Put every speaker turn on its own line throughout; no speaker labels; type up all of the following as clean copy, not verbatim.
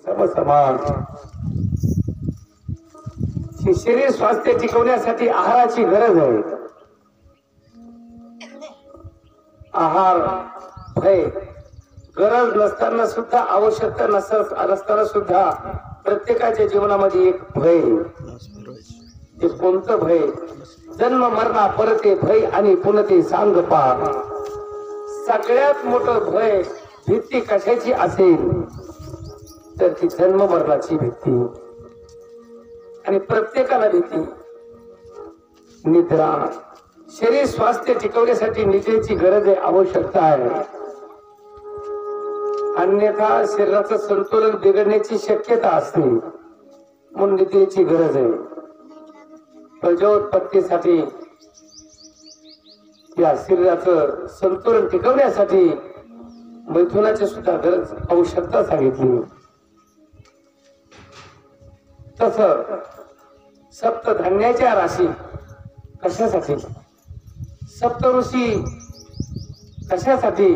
समसमान शरीर स्वास्थ्य टिकवण्यासाठी आहाराची गरज आहे. आहार भय गरज नसताना सुद्धा आवश्यकता नसताना सुद्धा प्रत्येकाच्या जीवनामध्ये एक भय. ते कोणतं भय? जन्म मरणा परते भय आणि पुनते सांग पार. सगळ्यात मोठं भय भीती कशाची असेल तर ती जन्म मरणाची भीती. आणि प्रत्येकाला भीती. निद्रा शरीर स्वास्थ्य टिकवण्यासाठी निद्रेची गरज आहे, आवश्यकता आहे. अन्यथा शरीराचं संतुलन बिघडण्याची शक्यता असते. म्हणून निद्रेची गरज आहे. प्रजोत्पत्तीसाठी या शरीराचं संतुलन टिकवण्यासाठी मैथुनाची सुद्धा गरज आवश्यकता सांगितली. तस सप्तधान्याच्या राशी कशासाठी? सप्त ऋषी कशासाठी?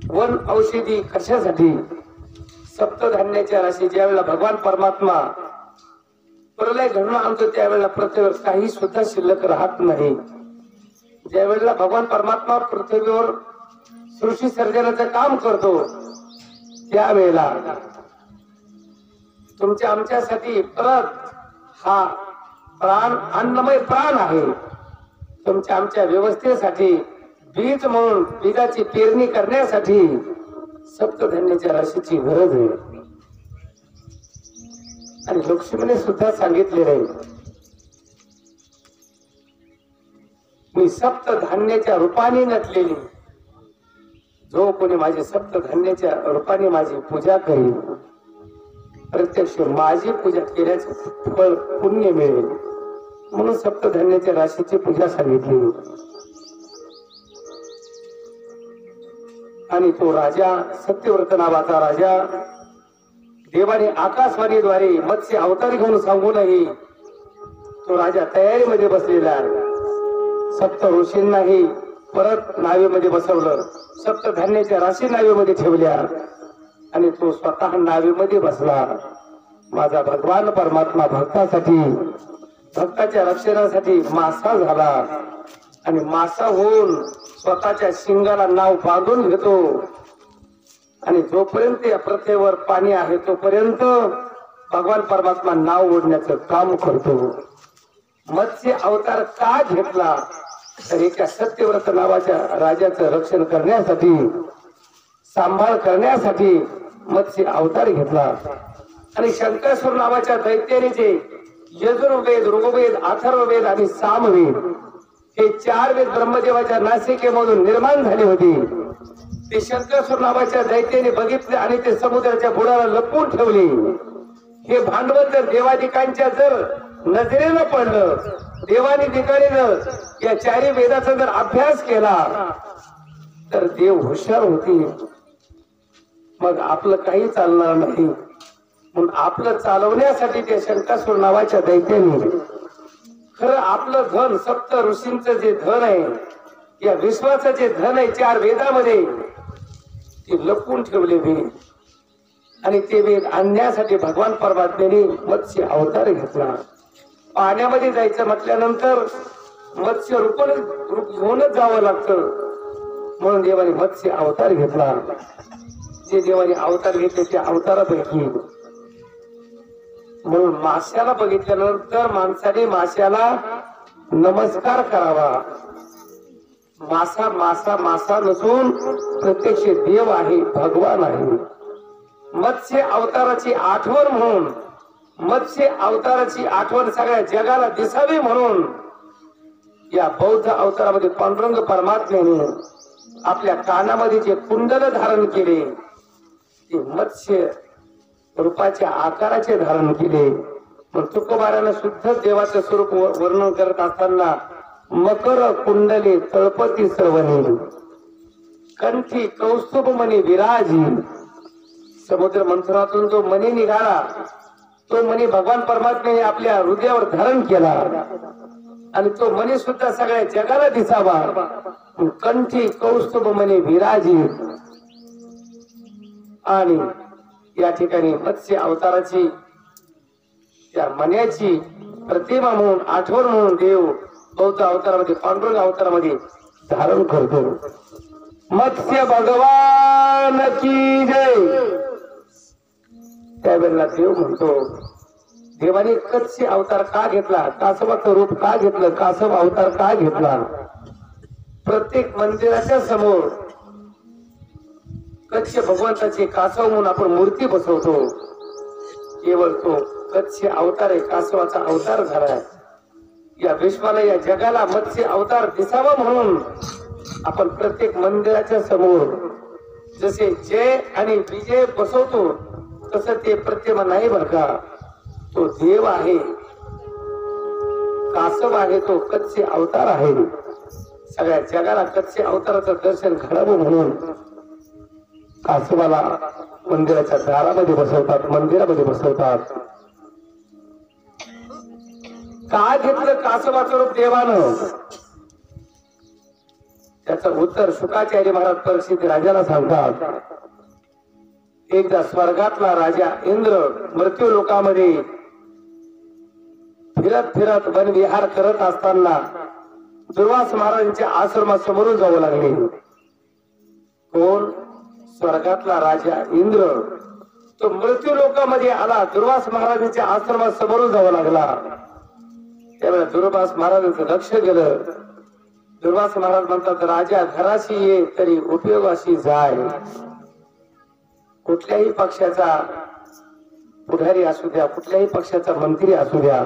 वन औषधी कशासाठी? सप्तधान्याच्या राशी ज्यावेळेला भगवान परमात्मा प्रलय घडून आणतो त्यावेळेला पृथ्वीवर काही सुद्धा शिल्लक राहत नाही. ज्यावेळेला भगवान परमात्मा पृथ्वीवर सृष्टी सर्जनाचं काम करतो त्यावेळेला तुमच्या आमच्यासाठी परत हा प्राण अन्नमय प्राण आहे. तुमच्या आमच्या व्यवस्थेसाठी बीज म्हणून बीजाची पेरणी करण्यासाठी सप्तधान्याच्या राशीची गरज आहे. आणि लक्ष्मीने सुद्धा सांगितले आहे मी सप्तधान्याच्या रूपाने नटलेली. जो कोणी माझे सप्तधान्याच्या रूपाने माझी पूजा करेल प्रत्यक्ष माझी पूजा केल्याचे फळ पुण्य मिळेल. म्हणून सप्तधान्याच्या राशीची पूजा सांगितली. आणि तो राजा सत्यव्रत नावाचा राजा देवाने आकाशवाणीद्वारे मत्स्य अवतार घेऊन सांगूनही तो राजा तयारीमध्ये बसलेला आहे. सप्त ऋषींनाही परत नावेमध्ये बसवलं. सप्तधान्याच्या राशी नावेमध्ये ठेवल्या आणि तो स्वतः नावेमध्ये बसला. माझा भगवान परमात्मा भक्तासाठी भक्ताच्या रक्षणासाठी मासा झाला. आणि मासा होऊन स्वतःच्या शिंगाला नाव बांधून घेतो. आणि जोपर्यंत या पृथ्वीवर पाणी आहे तोपर्यंत भगवान परमात्मा नाव ओढण्याचं काम करतो. मत्स्य अवतार का घेतला तर एका सत्यव्रत नावाच्या राजाचं रक्षण करण्यासाठी सांभाळ करण्यासाठी मत्स्य अवतार घेतला. आणि शंकरसूर नावाच्या दैत्याने जे यजुर्वेद ऋग्वेद अथर्ववेद आणि सामवेद हे 4 वेद ब्रह्मदेवाच्या नासिकेमधून निर्माण झाले होते. ते शंकरसूर नावाच्या दैत्याने बघितले आणि ते समुद्राच्या बुडाला लपवून ठेवले. हे भांडवल जर देवादिकांच्या जर नजरेनं पडलं देवादिकांनीनं या 4 वेदाचा जर अभ्यास केला तर देव हुशार होतील. मग आपलं काही चालणार नाही. म्हणून आपलं चालवण्यासाठी त्या शंकरसूर नावाच्या दैत्याने खरं आपलं धन सप्त ऋषींचं जे धन आहे या विश्वाचं जे धन आहे 4 वेदामध्ये ते लपवून ठेवले वेद. आणि ते वेद आणण्यासाठी भगवान परमात्म्याने मत्स्य अवतार घेतला. पाण्यामध्ये जायचं म्हटल्यानंतर मत्स्य रूप घेऊनच जावं लागतं. म्हणून देवाने मत्स्य अवतार घेतला. जे देवाने अवतार घेतले त्या अवतारापैकी म्हणून माश्याला बघितल्यानंतर माणसाने माश्याला नमस्कार करावा. मासा मासा मासा नसून प्रत्यक्ष देव आहे भगवान आहे. मत्स्य अवताराची आठवण म्हणून मत्स्य अवताराची आठवण सगळ्या जगाला दिसावी म्हणून या बौद्ध अवतारामध्ये पांडुरंग परमात्म्याने आपल्या कानामध्ये जे कुंडल धारण केले ते मत्स्य रूपाच्या आकाराचे धारण केले. पण तुकोबारानं शुद्ध देवाचं स्वरूप वर्णन करत असताना मकर कुंडले तळपती श्रवणी कंठी कौस्तुभ मणी विराजी. समुद्र मंथनातून जो मणी निघाला तो मणी भगवान परमात्म्याने आपल्या हृदयावर धारण केला. आणि तो मणी सुद्धा सगळ्या जगाला दिसावा. कंठी कौस्तुभ मणी विराजी. आणि या ठिकाणी मत्स्य अवताराची त्या मन्याची प्रतिमा म्हणून आठवण म्हणून देव बौद्ध अवतारामध्ये पांडुरंग अवतारामध्ये धारण करतो. मत्स्य भगवान की जय. त्यावेळेला देव म्हणतो, देवाने कच्छ अवतार का घेतला, कासवाचं रूप का घेतलं, कासव अवतार का घेतला. प्रत्येक मंदिराच्या समोर कच्छ भगवंताची कासव म्हणून आपण मूर्ती बसवतो. केवळ तो कच्छ अवतार आहे, कासवाचा अवतार झालाय. या विश्वाला या जगाला मत्स्य अवतार दिसावा म्हणून आपण प्रत्येक मंदिराच्या समोर जसे जय आणि विजय बसवतो तसं ते प्रतिमा नाही बर का. तो देव आहे, कासव आहे, तो कच्छ अवतार आहे. सगळ्या जगाला कच्छ अवताराचं दर्शन घडावं म्हणून कासवाला मंदिराच्या दारामध्ये बसवतात, मंदिरामध्ये बसवतात. का घेतलं कासवाचं रूप देवानं? त्याचं उत्तर शुकाचार्य महाराज परीक्षित राजाला सांगतात. एकदा स्वर्गातला राजा इंद्र मृत्यू लोकामध्ये फिरत फिरत वनविहार करत असताना दुर्वास महाराजांच्या आश्रमासमोरून जाऊ लागले. कोण? स्वर्गातला राजा इंद्र. तो मृत्यू लोकामध्ये आला, दुर्वास महाराजांच्या आश्रमासमोरून जाऊ लागला. त्यावेळेला दुर्वास महाराजांचं लक्ष गेलं. दुर्वास महाराज म्हणतात, राजा घराशी ये तरी उपयोगाशी जाय. कुठल्याही पक्षाचा पुढारी असू द्या, कुठल्याही पक्षाचा मंत्री असू द्या,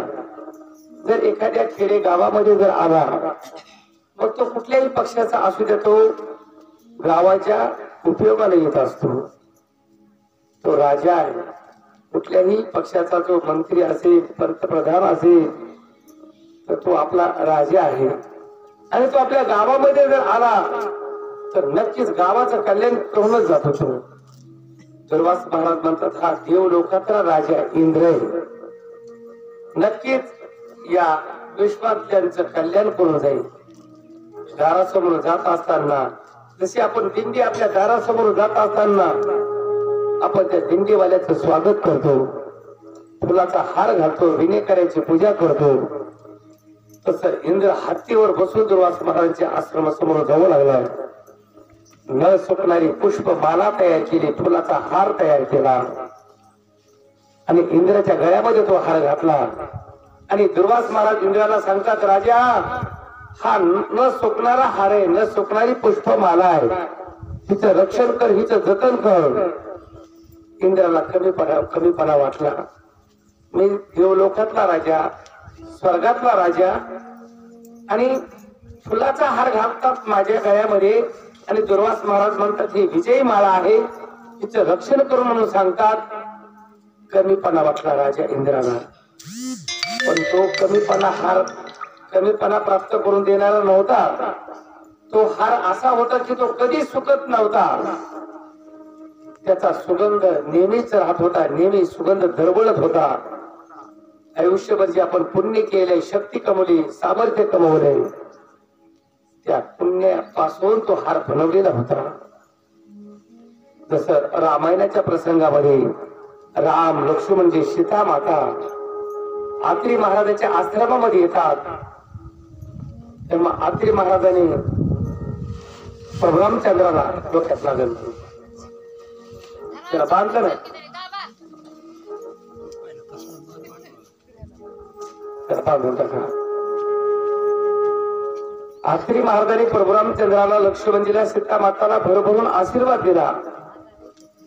जर एखाद्या खेडे गावामध्ये जर आला, मग तो कुठल्याही पक्षाचा असू द्या, तो गावाच्या उपयोगाला येत असतो. तो राजा आहे. कुठल्याही पक्षाचा जो मंत्री असेल, पंतप्रधान असेल, तर तो आपला राजा आहे. आणि तो आपल्या गावामध्ये जर आला तर नक्कीच गावाचं कल्याण करूनच जातो तो. दुर्वास महाराज म्हणतात, हा देव लोकातला राजा इंद्र आहे. नक्कीच या विश्वात त्यांचं कल्याण करून जाईल. दारासमोर जात असताना जशी आपण दिंडी आपल्या दारासमोर जात असताना आपण त्या दिंडीवाल्याचं स्वागत करतो, फुलाचा हार घालतो, विनेकरांची पूजा करतो, तसं इंद्र हत्तीवर बसून दुर्वास महाराजांच्या आश्रमासमोर जाऊ लागला. न सुकणारी पुष्पमाला तयार केली, फुलाचा हार तयार केला आणि इंद्राच्या गळ्यामध्ये तो हार घातला. आणि दुर्वास महाराज इंद्राला सांगतात, राजा हा न सुकणारा हार आहे, न सुकणारी पुष्पमाला आहे, हिचं रक्षण कर, हिचं जतन कर. इंद्राला कमीपणा वाटला. मी देवलोकातला राजा, स्वर्गातला राजा, आणि फुलाचा हार घालतात माझ्या गळ्यामध्ये, आणि दुर्वास महाराज म्हणतात ही विजयी माळा आहे, तिचं रक्षण करू म्हणून सांगतात. कमीपणा वाटला राजा इंद्राला. पण तो कमीपणा प्राप्त करून देणारा नव्हता. तो हार असा होता की तो कधी सुकत नव्हता. त्याचा सुगंध नेहमीच राहत होता, नेहमी सुगंध दरवळत होता. आयुष्यभर जे आपण पुण्य केले, शक्ती कमवली, सामर्थ्य कमवले, त्या पुण्यापासून तो हार बनवलेला होता. जसं रामायणाच्या प्रसंगामध्ये राम, लक्ष्मण, सीता माता आत्री महाराजांच्या आश्रमामध्ये येतात, तेव्हा आत्री महाराजांनी प्रभुरामचंद्राला डोक्यात लागल, त्याला बांधलं नाही, त्याला बांधून टाका. आत्री महाराजांनी प्रभुरामचंद्राला, लक्ष्मणजीला, सीता माताला भरभरून आशीर्वाद दिला.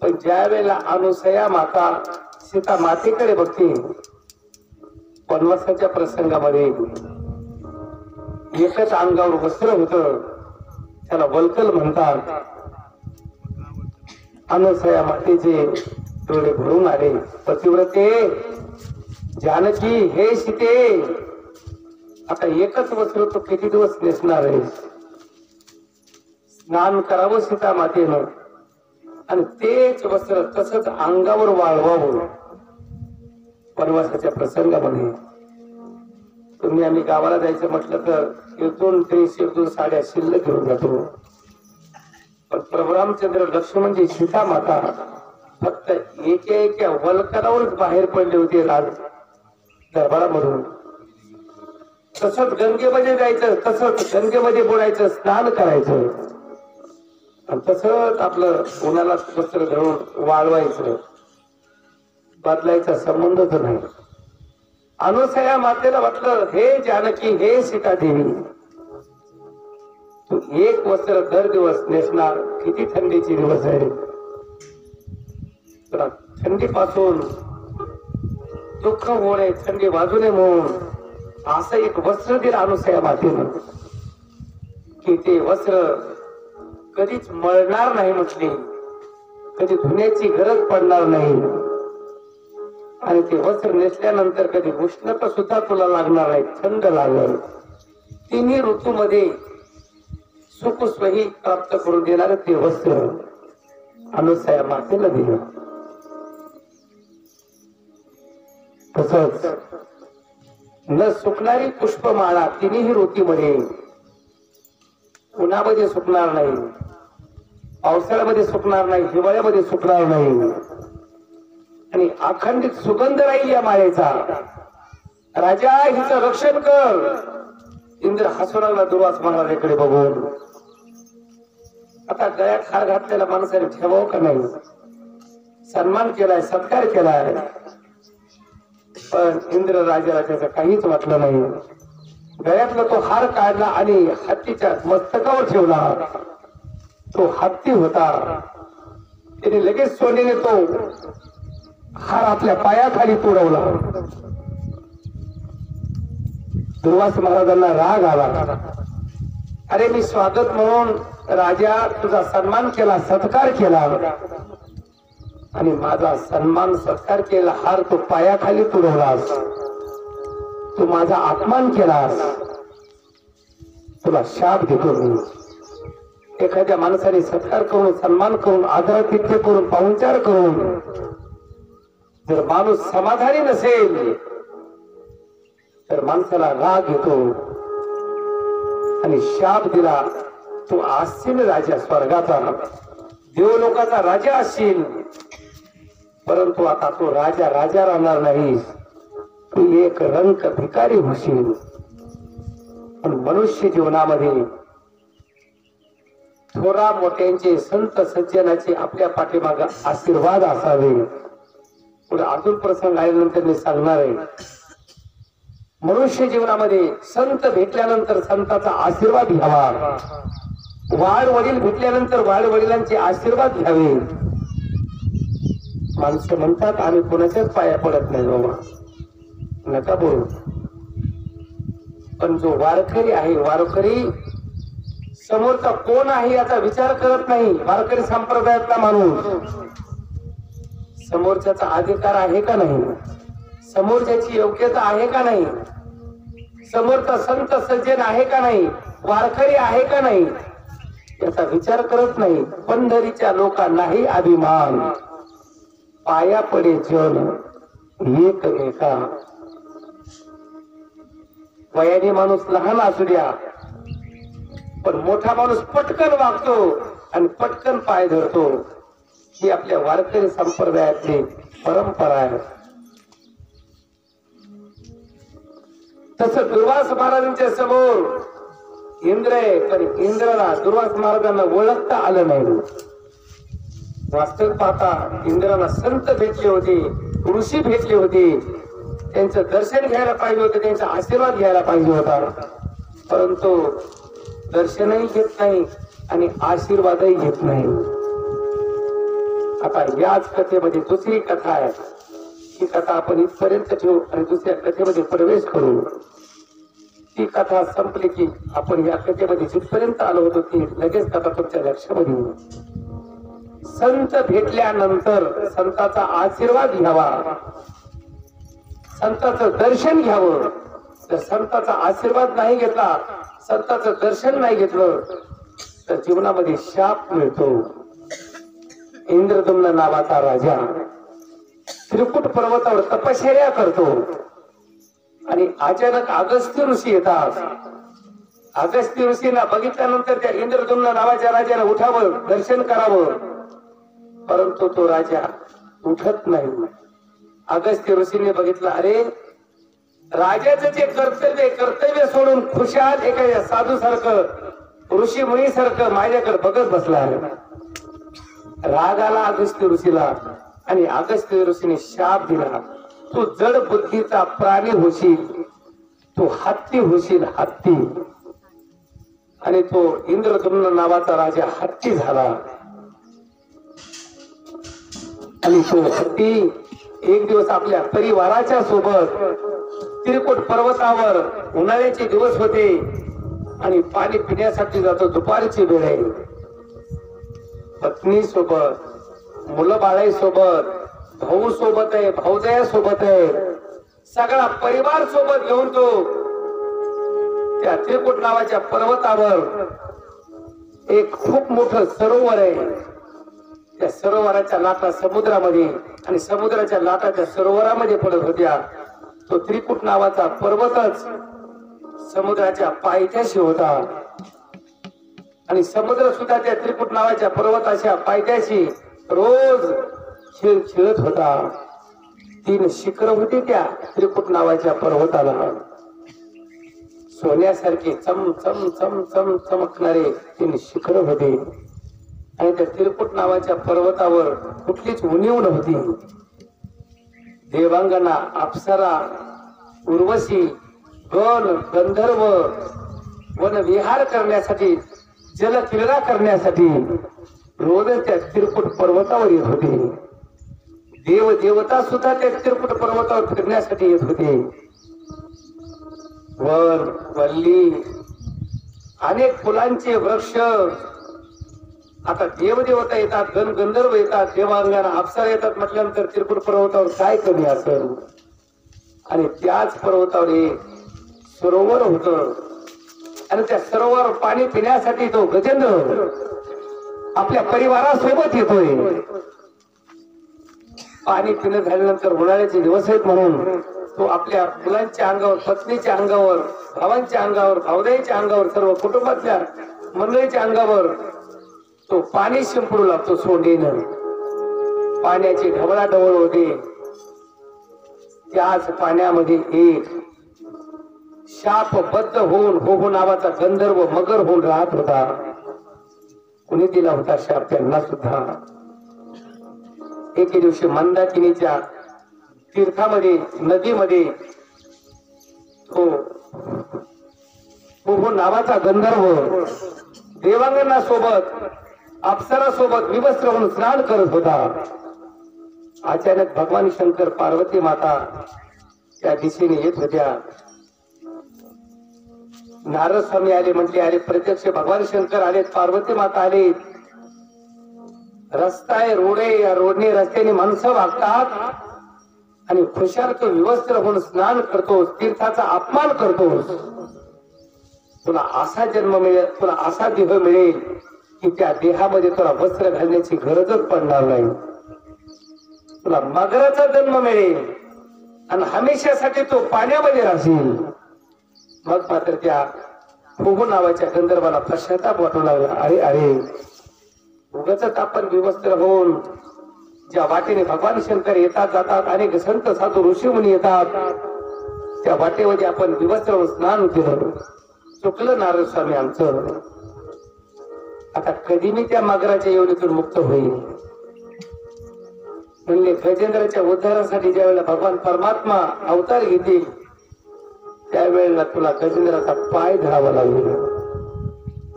पण ज्या वेळेला अनुसया माता सीता मातेकडे बघते, वनवासाच्या प्रसंगामध्ये एकच अंगावर वस्त्र होत, त्याला वल्कल म्हणतात. अनुसया मातेचे डोळे भरून आले. पतिव्रते जानकी, हे सीते, आता एकच वस्त्र तो किती दिवस नेसणार आहे? स्नान करावं सीता मातेनं आणि तेच वस्त्र तसंच अंगावर वाळवावं. वनवासाच्या प्रसंगामध्ये तुम्ही आम्ही गावाला जायचं म्हटलं तर 1-2 ड्रेस, 1-2 साड्या शिल्लक घेऊन जातो. पण प्रभुरामचंद्र, लक्ष्मणजी, सीता माता फक्त एका वल्कलावरच बाहेर पडले होते राज दरबारामधून. तसंच गंगेमध्ये जायचं, तसंच गंगेमध्ये बुडायचं, स्नान करायचं, आणि तसंच आपलं उन्हाला वस्त्र धरून वाळवायचं. बदलायचा संबंधच नाही. अनुसया मातेला म्हटलं, हे जानकी, हे सीता देवी, तू एक वस्त्र दर दिवस नेसणार, किती थंडीचे दिवस आहे, तुला थंडीपासून दुःख होऊ नये, थंडी वाजू नये म्हणून असं एक वस्त्र दिलं अनुसया मातेनं, की ते वस्त्र कधीच मळणार नाही म्हटली, कधी धुण्याची गरज पडणार नाही, आणि ते वस्त्र नेसल्यानंतर कधी उष्णता सुद्धा तुला लागणार नाही, थंड लागेल. तिन्ही ऋतूमध्ये सुख स्वही प्राप्त करून देणार ते वस्त्र अनुसया मातेला दिलं. तसंच न सुकणारी पुष्पमाळा तिन्ही ऋतूमध्ये, उन्हामध्ये सुकणार नाही, पावसाळ्यामध्ये सुकणार नाही, हिवाळ्यामध्ये सुकणार नाही, आणि अखंडित सुगंध राहील या माळेचा. राजा, हिचं रक्षण कर. इंद्र हसू लागला दुर्वास महाराजाकडे बघून. आता गळ्यात हार घातलेला माणसाने ठेवावं का नाही? सन्मान केलाय, सत्कार केलाय, पण इंद्र राजाला त्याचं काहीच वाटलं नाही. गळ्यातला तो हार काढला आणि हत्तीच्या मस्तकावर ठेवला. तो हत्ती होता. त्याने लगेच सोनेने तो हार आपल्या पायाखाली तुडवला. दुर्वास महाराजांना राग आला. अरे, मी स्वागत म्हणून राजा तुझा सन्मान केला, सत्कार केला, आणि माझा सन्मान सत्कार केला हार तू पायाखाली तुडवलास, तू माझा अपमान केलास, तुला शाप देतो मी. एखाद्या माणसाने सत्कार करून, सन्मान करून, आदरातिथ्य करून, पाहुणचार करून जर माणूस समाधानी नसेल तर माणसाला राग येतो आणि शाप दिला. तू असशील राजा स्वर्गाचा, देवलोकाचा राजा असशील, परंतु आता तो राजा राजा राहणार नाही, तू एक रंक भिकारी होशील. पण मनुष्य जीवनामध्ये थोरा मोठ्यांचे, संत सज्जनाचे आपल्या पाठीमागे आशीर्वाद असावे. पुढे अजून प्रसंग आल्यानंतर मी सांगणार आहे. मनुष्य जीवनामध्ये संत भेटल्यानंतर संताचा आशीर्वाद घ्यावा. वाढ वडील भेटल्यानंतर वाढ वडिलांचे आशीर्वाद घ्यावे. माणसं म्हणतात आम्ही कोणाच्याच पाया पडत नाही बाबा, नका बोलू. पण जो वारकरी आहे, वारकरी समोरचा कोण आहे याचा विचार करत नाही. वारकरी संप्रदायातला माणूस समोरच्याचा अधिकार आहे का नाही, समोरच्याची योग्यता आहे का नाही, समोरचा संत सज्जन आहे का नाही, वारकरी आहे का नाही, याचा विचार करत नाही. पंढरीच्या लोकांनाही अभिमान, पाया पडे जन एकमेका. वयाने माणूस लहान असू द्या, पण मोठा माणूस पटकन वागतो आणि पटकन पाय धरतो. ही आपल्या वारकरी संप्रदायातली परंपरा आहे. तसं दुर्वास महाराजांच्या समोर इंद्र आहे, पण इंद्राला दुर्वास महाराजांना ओळखता आलं नाही. वास्तविक पाहता इंद्राला संत भेटले होते, ऋषी भेटले होते, त्यांचं दर्शन घ्यायला पाहिजे होतं, त्यांचा आशीर्वाद घ्यायला पाहिजे होता, परंतु दर्शनही घेत नाही आणि आशीर्वादही घेत नाही. आता याच कथेमध्ये दुसरी कथा आहे. ही कथा आपण इथपर्यंत ठेवू आणि दुसऱ्या कथेमध्ये प्रवेश करू. ती कथा संपली की आपण या कथेमध्ये जिथपर्यंत आलो होतो ती लगेच कथा तुमच्या लक्षामध्ये येईल. संत भेटल्यानंतर संताचा आशीर्वाद घ्यावा, संताचं दर्शन घ्यावं. जर संताचा आशीर्वाद नाही घेतला, संताचं दर्शन नाही घेतलं तर जीवनामध्ये शाप मिळतो. इंद्रदुम्न नावाचा राजा त्रिकुट पर्वतावर तपश्चर्या करतो आणि अचानक अगस्त्य ऋषी येतात. अगस्त्य ऋषींना बघितल्यानंतर त्या इंद्रदुम्न नावाच्या राजाने उठावं, दर्शन करावं, परंतु तो राजा उठत नाही. अगस्त्य ऋषीने बघितलं, अरे राजाचं जे कर्तव्य सोडून खुशाल एका साधू सारखं ऋषी मुनी सारखं माझ्याकडे बघत बसला आहे. राग आला अगस्त्य ऋषीला आणि अगस्त्य ऋषीने शाप दिला, तू जड बुद्धीचा प्राणी होशील, तू हत्ती होशील, हत्ती. आणि तो इंद्रद्युम्न नावाचा राजा हत्ती झाला. आणि तो हत्ती एक दिवस आपल्या परिवाराच्या सोबत त्रिकुट पर्वतावर, उन्हाळ्याचे दिवस होते आणि पाणी पिण्यासाठी जातो. दुपारची वेळ आहे. पत्नी सोबत, मुलं बाळाई सोबत, भाऊ सोबत आहे, भाऊजया सोबत आहे, सगळा परिवार सोबत घेऊन तो त्या त्रिकुट नावाच्या पर्वतावर एक खूप मोठं सरोवर आहे. त्या सरोवराच्या लाटा समुद्रामध्ये आणि समुद्राच्या लाटा त्या सरोवरामध्ये पडत होत्या. तो त्रिकुट नावाचा पर्वतच समुद्राच्या पायथ्याशी होता आणि समुद्र सुद्धा त्या त्रिकुट नावाच्या पर्वताच्या पायथ्याशी रोज खेळ खेळत होता. 3 शिखर होती त्या त्रिकुट नावाच्या पर्वताला. सोन्यासारखे चम चम चम चम चमकणारे 3 शिखर होते आणि त्या त्रिकुट नावाच्या पर्वतावर कुठलीच उणीव नव्हती. देवांगना, अप्सरा, उर्वशी, गण, गंधर्व वन विहार करण्यासाठी, जलक्रीडा करण्यासाठी रोज त्या त्रिकुट पर्वतावर येत होते. देव देवता सुद्धा त्या त्रिकुट पर्वतावर फिरण्यासाठी येत होते. वन, वल्ली, अनेक फुलांचे वृक्ष. आता देवदेवता येतात, गण गंधर्व येतात, देवांगना, अप्सरा येतात म्हटल्यानंतर त्रिकुट पर्वतावर काय कमी असेल. आणि त्याच पर्वतावर एक सरोवर होत आणि त्या सरोवर पाणी पिण्यासाठी तो गजेंद्र आपल्या परिवारासोबत येतोय. पाणी पिणं झाल्यानंतर उन्हाळ्याचे दिवस आहेत म्हणून तो आपल्या मुलांच्या अंगावर, पत्नीच्या अंगावर, भावांच्या अंगावर, भावदाईच्या अंगावर, सर्व कुटुंबातल्या मंडळीच्या अंगावर तो पाणी शिंपडू लागतो सोंडेनं. पाण्याची ढवळाढवळ होते. त्याच पाण्यामध्ये एक शापबद्ध होऊन हो नावाचा गंधर्व मगर होऊन राहत होता. कुणी दिला होता शाप त्यांना सुद्धा. एके दिवशी मंदाकिनीच्या तीर्थामध्ये, नदीमध्ये तो हो नावाचा गंधर्व देवांगना सोबत, अप्सरा सोबत विवस्त्र होऊन स्नान करत होता. अचानक भगवान शंकर, पार्वती माता त्या दिशेने येत होत्या. नारद स्वामी आले, म्हटले अरे प्रत्यक्ष भगवान शंकर आलेत, पार्वती माता आले. रस्ता आहे, रोड आहे, या रोडने रस्त्याने माणसं वागतात आणि खुशाल तो विवस्त्र होऊन स्नान करतोस, तीर्थाचा अपमान करतोस. तुला असा जन्म मिळेल, तुला असा देह मिळेल की त्या देहामध्ये तुला वस्त्र घालण्याची गरजच पडणार नाही. तुला मगराचा जन्म मिळेल आणि हमेशासाठी तो पाण्यामध्ये राहशील. मग मात्र त्या फुगू नावाच्या गंधर्वाला पश्चाताप वाटू लागला. अरे अरे, उगाच आपण विवस्त्र होऊन ज्या वाटेने भगवान शंकर येतात जातात, अनेक संत साधू ऋषी मुनी येतात, त्या वाटेमध्ये आपण विवस्त्र होऊन स्नान केलं. चुकलं नारद स्वामी आमचं. आता कधी मी त्या मगराच्या योनीतून मुक्त होईल. म्हणले गजेंद्राच्या उद्धारासाठी ज्या वेळेला भगवान परमात्मा अवतार घेतील त्यावेळेला तुला गजेंद्राचा पाय धरावा लागेल.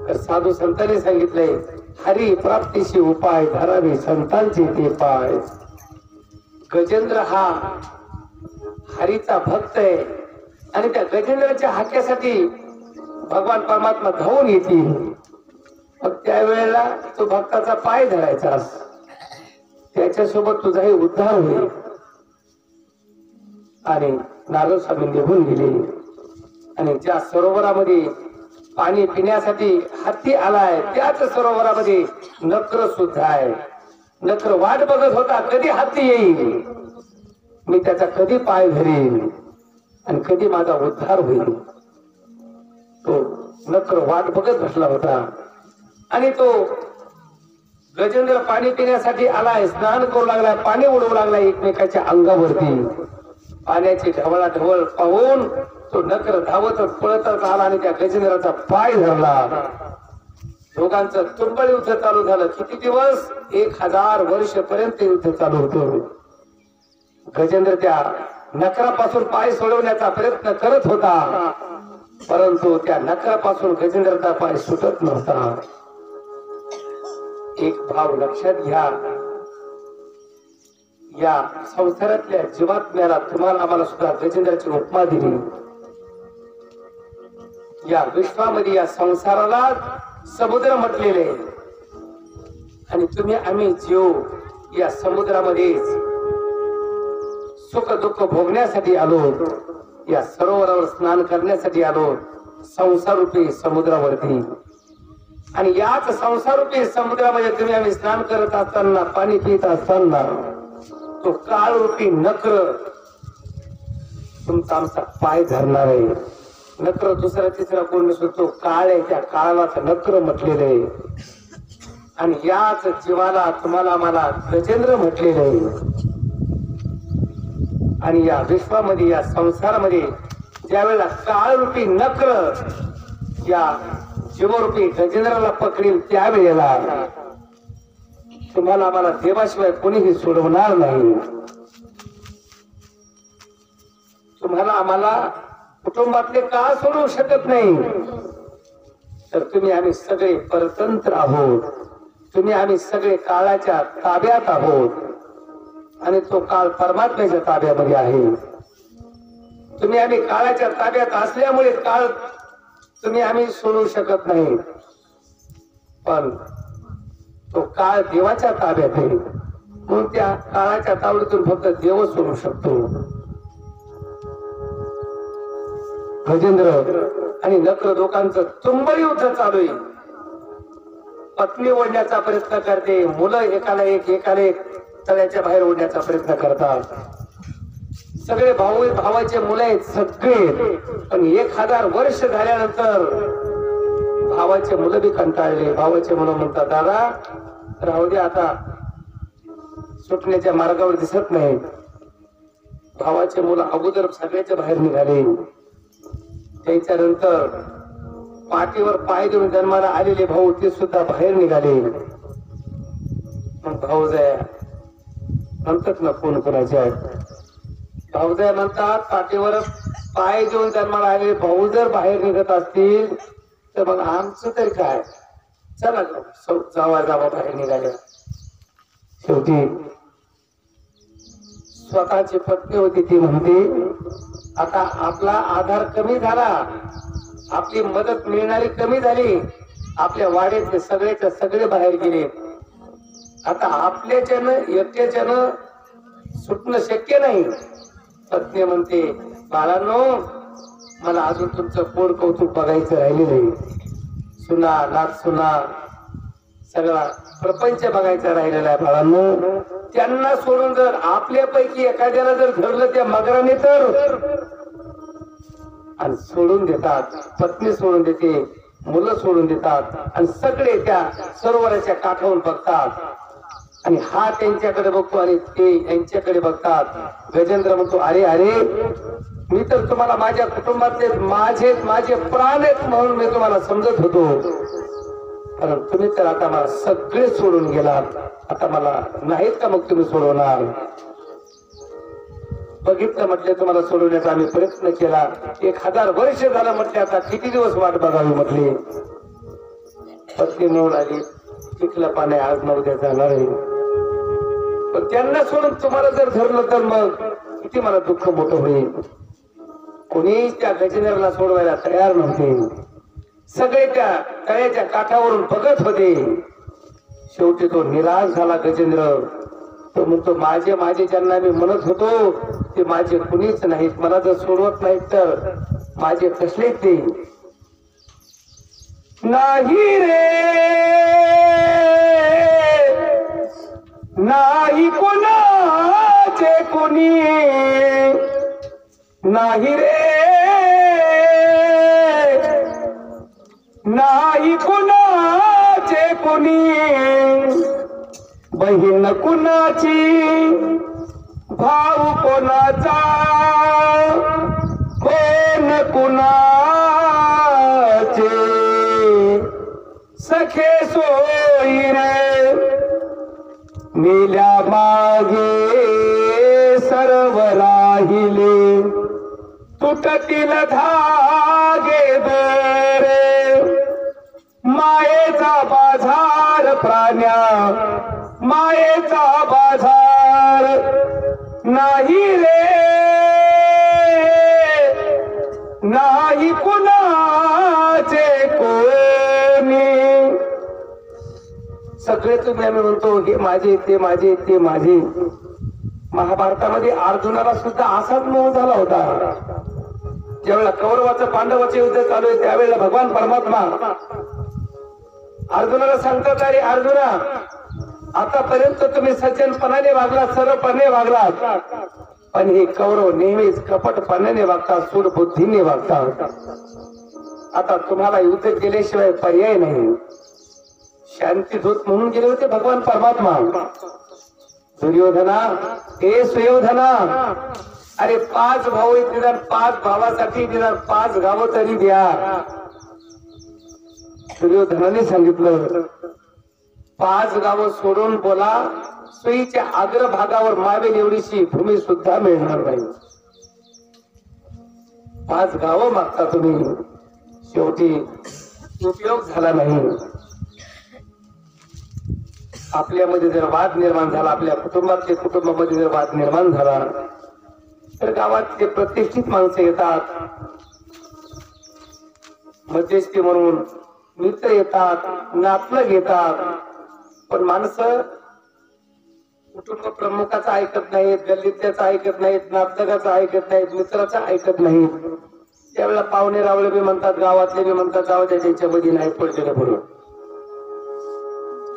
तर साधू संतांनी सांगितलंय, हरी प्राप्तीशी उपाय धरावे संतांचे ते पाय. गजेंद्र हा हरीचा भक्त आहे आणि त्या गजेंद्राच्या हाक्यासाठी भगवान परमात्मा धावून येतील. मग त्यावेळेला तो भक्ताचा पाय धरायचा, त्याच्यासोबत तुझाही उद्धार होईल. आणि नारद स्वामी निघून गेले आणि ज्या सरोवरामध्ये पाणी पिण्यासाठी हत्ती आलाय त्याच सरोवरामध्ये नक्र सुद्धा आहे. नक्र वाट बघत होता, कधी हत्ती येईल, मी त्याचा कधी पाय धरेल आणि कधी माझा उद्धार होईल. तो नक्र वाट बघत बसला होता आणि तो गजेंद्र पाणी पिण्यासाठी आलाय, स्नान करू लागलाय, पाणी उडवू लागलाय एकमेकाच्या अंगावरती. पाण्याची ढवळाढवळ पाहून तो नकर धावतच पळतच आला आणि त्या गजेंद्राचा पाय धरला. दोघांचं तुंबळ युद्ध चालू झालं. किती दिवस? 1000 वर्ष पर्यंत युद्ध चालू होतं. गजेंद्र त्या नकरापासून पाय सोडवण्याचा प्रयत्न करत होता, परंतु त्या नकरापासून गजेंद्रचा पाय सुटत नव्हता. एक भाव लक्षात घ्या, या संसारातल्या जीवात्म्याला तुम्हाला आम्हाला सुद्धा गजेंद्राची उपमा दिली. या विश्वामध्ये या संसाराला समुद्र म्हटलेले आणि तुम्ही आम्ही जीव या समुद्रामध्येच सुख दुःख भोगण्यासाठी आलो, या सरोवरावर स्नान करण्यासाठी आलो, संसारूपी समुद्रावरती. आणि याच संसारूपी समुद्रामध्ये तुम्ही आम्ही स्नान करत असताना, पाणी पित असताना तो काळरूपी नक्र तुमचा आमचा पाय धरणार आहे. नक्र दुसरा तिसरा कोण नसतो, तो काळ आहे. त्या काळालाच नक्र म्हटलेलं आहे. आणि याच जीवाला तुम्हाला मला गजेंद्र म्हटलेलं आहे. आणि या विश्वामध्ये या संसारामध्ये ज्या वेळेला काळरूपी नक्र या जीवरूपी गजेंद्राला पकडेल, त्यावेळेला तुम्हाला आम्हाला देवाशिवाय कोणीही सोडवणार नाही. तुम्हाला आम्हाला कुटुंबातले का सोडवू शकत नाही? तर तुम्ही आम्ही सगळे परतंत्र आहोत. तुम्ही आम्ही सगळे काळाच्या ताब्यात आहोत आणि तो काळ परमात्म्याच्या ताब्यामध्ये आहे. तुम्ही आम्ही काळाच्या ताब्यात असल्यामुळे काळ तुम्ही आम्ही सोडवू शकत नाही, पण तो काळ देवाच्या ताब्यात आहे. म्हणून त्या काळाच्या तावडीतून फक्त देव सोडू शकतो. गजेंद्र आणि नक्र दोघांचं तुंबळ युद्ध चालू आहे. पत्नी ओढण्याचा प्रयत्न करते, मुलं एकाला एक तळ्याच्या बाहेर ओढण्याचा प्रयत्न करतात. सगळे भावाचे मुलं आहेत सगळे, पण 1000 वर्ष झाल्यानंतर भावाचे मुलं बी कंटाळले. भावाचे मुलं म्हणतात, दादा राहू दे, आता सुटण्याच्या मार्गावर दिसत नाही. भावाचे मुलं अगोदर सगळ्याच्या बाहेर निघाले. त्याच्यानंतर पाठीवर पाय देऊन जन्माला आलेले भाऊ ते सुद्धा बाहेर निघाले. मग भाऊजाया म्हणतात ना, कोण कोणाच्या भाऊजाया म्हणतात, पाठीवर पाय देऊन जन्माला आलेले भाऊ जर बाहेर निघत असतील तर मग आमचं तरी काय? चला जावा बाहेर निघाल्या. शेवटी स्वतःची पत्नी होती, ती म्हणते आता आपला आधार कमी झाला, आपली मदत मिळणारी कमी झाली, आपल्या वाड्यातले सगळेच्या सगळे बाहेर गेले, आता आपल्याच्यानं एकट्याच्यानं सुटणं शक्य नाही. पत्नी म्हणते, बाळांनो मला अजून तुमचं पोट कौतुक बघायचं राहिलेलं आहे. सुना नात सुना सगळा प्रपंच बघायचा राहिलेला आहे. बाळांनो त्यांना सोडून जर आपल्यापैकी एखाद्याला जर धरलं त्या मगराने तर आणि सोडून देतात. पत्नी सोडून देते, मुलं सोडून देतात आणि सगळे त्या सरोवराच्या काठावरून बघतात. आणि हा त्यांच्याकडे बघतो आणि ते यांच्याकडे बघतात. गजेंद्र म्हणतो, अरे अरे मी तर तुम्हाला माझ्या कुटुंबातले माझे प्राण आहेत म्हणून मी तुम्हाला समजत होतो, कारण तुम्ही तर आता मला सगळे सोडून गेलात. आता मला नाहीत का मग तुम्ही सोडवणार? बघितलं म्हटले, तुम्हाला सोडवण्याचा आम्ही प्रयत्न केला. 1000 वर्ष झालं म्हटले, आता किती दिवस वाट बघावी म्हटले. पत्नी म्हणून आली, पिकलं पाणी आज न उद्या जाणार आहे, पण त्यांना सोडून तुम्हाला जर धरलं तर मग किती मला दुःख मोठं होईल. कोणीच त्या गजेंद्राला सोडवायला तयार नव्हते. सगळे त्या तळ्याच्या काठावरून बघत होते. शेवटी तो निराश झाला गजेंद्र. तो म्हणतो, माझे ज्यांना मी म्हणत होतो ते माझे कुणीच नाहीत, मला जर सोडवत नाहीत तर माझे कसले ते नाही रे, नाही कोणाचे कोणी नाही रे, नाही कोणाचे कोणी बहीण कुणाची भाऊ कोणाचा कोण कुणाचे सखे सोयी रे मेल्या मागे सर्व राहिले तुटतील धागे दोरे मायेचा बाजार प्राण्या मायेचा बाजार नाही रे नाही कुणाचे कोणी सगळे तुम्ही आम्ही म्हणतो हे माझे ते माझे ते माझे महाभारतामध्ये अर्जुनाला सुद्धा असाच मोह झाला होता ज्यावेळेला कौरवाचं पांडवाचं युद्ध चालू आहे त्यावेळेला भगवान परमात्मा अर्जुनाला सांगतात अरे अर्जुना आतापर्यंत तुम्ही सज्जनपणाने वागलात सर्वपणे वागलात पण हे कौरव नेहमीच कपटपणाने वागतात सूडबुद्धीने वागतात आता तुम्हाला युद्ध केल्याशिवाय पर्याय नाही शांतीदूत म्हणून गेले होते भगवान परमात्मा दुर्योधना हे सुयोधना अरे 5 भाऊ आहेत निदान 5 भावासाठी निदान 5 गावं तरी द्या दुर्योधनाने सांगितलं 5 गावं सोडून बोला सुईच्या अग्रभागावर मावेल एवढीशी भूमी सुद्धा मिळणार नाही 5 गावं मागता तुम्ही शेवटी उपयोग झाला नाही आपल्यामध्ये जर वाद निर्माण झाला आपल्या कुटुंबामध्ये जर वाद निर्माण झाला तर गावातले प्रतिष्ठित माणसं येतात मध्यस्थी म्हणून मित्र येतात नातलग येतात पण माणसं कुटुंब प्रमुखाचं ऐकत नाहीत गल्लीतल्याचं ऐकत नाहीत नातलगाचं ऐकत नाहीत मित्राचं ऐकत नाहीत त्यावेळेला पाहुणे रावळे बी म्हणतात गावातले बी म्हणतात जाऊ द्या त्यांच्यामध्ये नाही पडलेलं बरोबर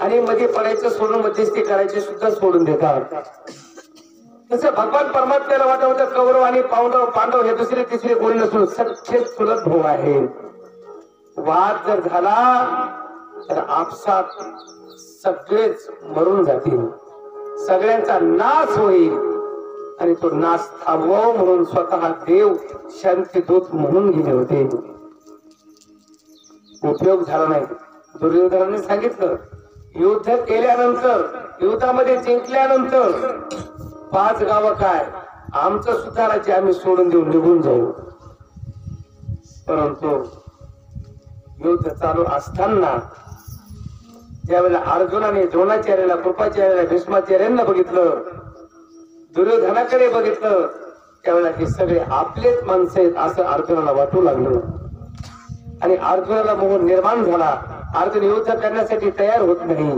आणि मध्ये पडायचं सोडून मध्यस्थी करायचे सुद्धा सोडून देतात तसं भगवान परमात्म्याला वाटत होतं कौरव आणि पांडव हे दुसरे तिसरे कोणी नसून सख्खे चुलत भाऊ आहे वाद जर झाला तर आपसात सगळेच मरून जातील सगळ्यांचा नाश होईल आणि तो नाश थांबवावा म्हणून स्वतः देव शांतीदूत म्हणून गेले होते उपयोग झाला नाही दुर्योधनाने सांगितलं युद्ध केल्यानंतर युद्धामध्ये जिंकल्यानंतर 5 गावं काय आमचं सुद्धा राज्य आम्ही सोडून देऊन निघून जाऊ परंतु युद्ध चालू असताना ज्यावेळेला अर्जुनाने द्रोणाचार्याला कृपाचार्याला भीष्माचार्यांना बघितलं दुर्योधनाकडे बघितलं त्यावेळेला हे सगळे आपलेच माणसं आहेत असं अर्जुनाला वाटू लागलं आणि अर्जुनाला मोह निर्माण झाला अर्जुन युद्ध करण्यासाठी तयार होत नाही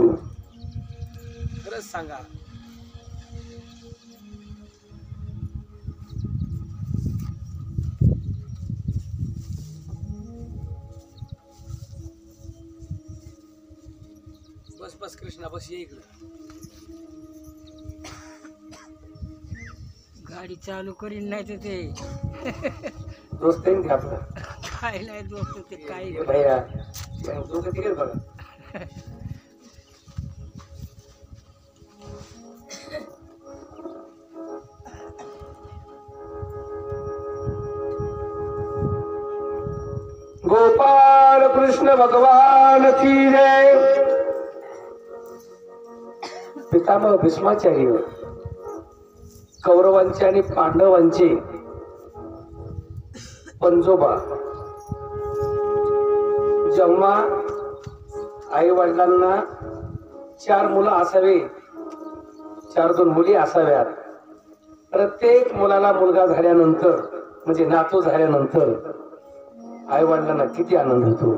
खरंच सांगा बस बस कृष्णा बस ये इकडे
गाडी चालू करीन नाही तर ते
दोस्त आहे का आपला
काय नाही दोस्त ते काय
भैया दोस्त तिकडे बघा गोपाल कृष्ण भगवान की जय पितामह भीष्माचार्य कौरवांचे आणि पांडवांचे पंजोबा जेव्हा आई वडिलांना 4 मुलं असावे 4 मुली असाव्यात प्रत्येक मुलाला मुलगा झाल्यानंतर म्हणजे नातू झाल्यानंतर आई वडिलांना किती आनंद होतो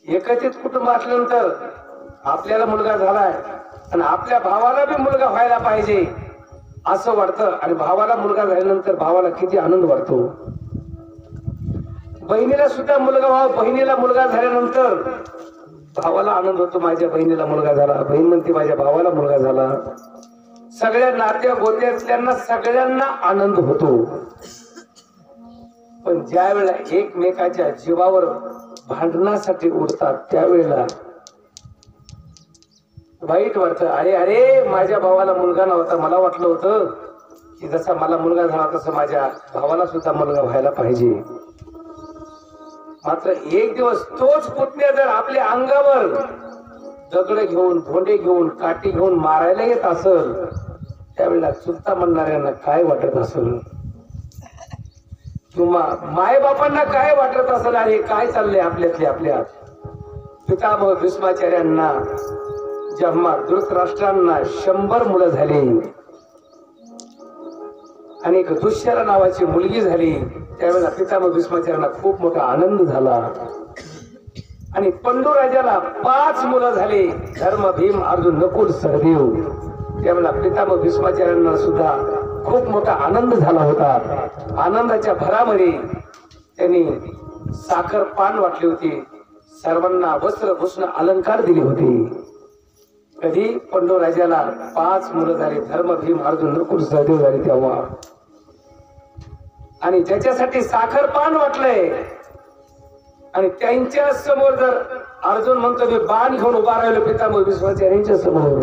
एकत्रित कुटुंब असल्यानंतर आपल्याला मुलगा झालाय आणि आपल्या भावाला बी मुलगा व्हायला पाहिजे असं वाटतं आणि भावाला मुलगा झाल्यानंतर भावाला किती आनंद वाटतो बहिणीला सुद्धा मुलगा व्हावा बहिणीला मुलगा झाल्यानंतर भावाला आनंद होतो माझ्या बहिणीला मुलगा झाला बहीण म्हणते माझ्या भावाला मुलगा झाला सगळ्या नात्या गोत्यातल्यांना सगळ्यांना आनंद होतो पण ज्या वेळेला एकमेकाच्या जीवावर भांडणासाठी उडतात त्यावेळेला वाईट वाटतं. अरे अरे माझ्या भावाला मुलगा नव्हता, मला वाटलं होतं की जसा मला मुलगा झाला तसं माझ्या भावाला सुद्धा मुलगा व्हायला पाहिजे. मात्र एक दिवस तोच पुतण्या जर आपल्या अंगावर दगड घेऊन, भोंडे घेऊन, काठी घेऊन मारायला येत असेल, त्यावेळेला चुलता म्हणणाऱ्यांना काय वाटत असेल, किंवा मायबापांना काय वाटत असेल, अरे काय चाललंय आपल्यातले आपल्यात. पितामह भीष्माचार्यांना जेव्हा धृतराष्ट्रांना 100 मुलं झाली आणि एक दुष्यरा नावाची मुलगी झाली, त्यावेळेला पितामह भीष्माचार्यांना खूप मोठा आनंद झाला. आणि पंडू राजाला 5 मुलं झाली, धर्म, भीम, अर्जुन, नकुल, सहदेव. त्यावेळेला पितामह भीष्माचार्यांना सुद्धा खूप मोठा आनंद झाला होता. आनंदाच्या भरामध्ये त्यांनी साखर पान वाटली होती, सर्वांना वस्त्र भूषण अलंकार दिले होते. कधी पंडू राजाला 5 मुलं झाली, धर्म, भीम, अर्जुन, नकुल, सहदेव झाले तेव्हा. आणि ज्याच्यासाठी साखर पान वाटलंय आणि त्यांच्या समोर जर अर्जुन म्हणतो मी बाण घेऊन उभा राहिलो पितामह भीष्माचार्यांच्या समोर,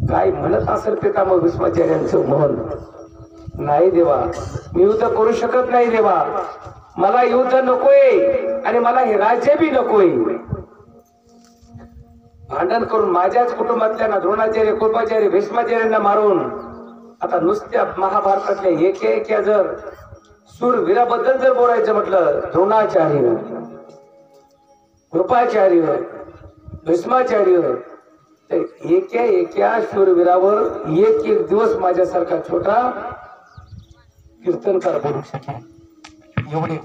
काय म्हणत असेल पितामह भीष्माचार्यांचं मन, नाही देवा मी युद्ध करू शकत नाही देवा, मला युद्ध नकोय आणि मला हे राज्य बी नकोय. भांडण करून माझ्याच कुटुंबातल्या द्रोणाचार्य, कृपाचार्य, भीष्माचार्यांना मारून आता नुसत्या महाभारतातल्या एक जर शूरवीराबद्दल जर बोलायचं म्हटलं, द्रोणाचार्य, कृपाचार्य, भीष्माचार्य, तर एका शूरवीरावर एक दिवस माझ्यासारखा छोटा कीर्तनकार बोलू शकेल एवढे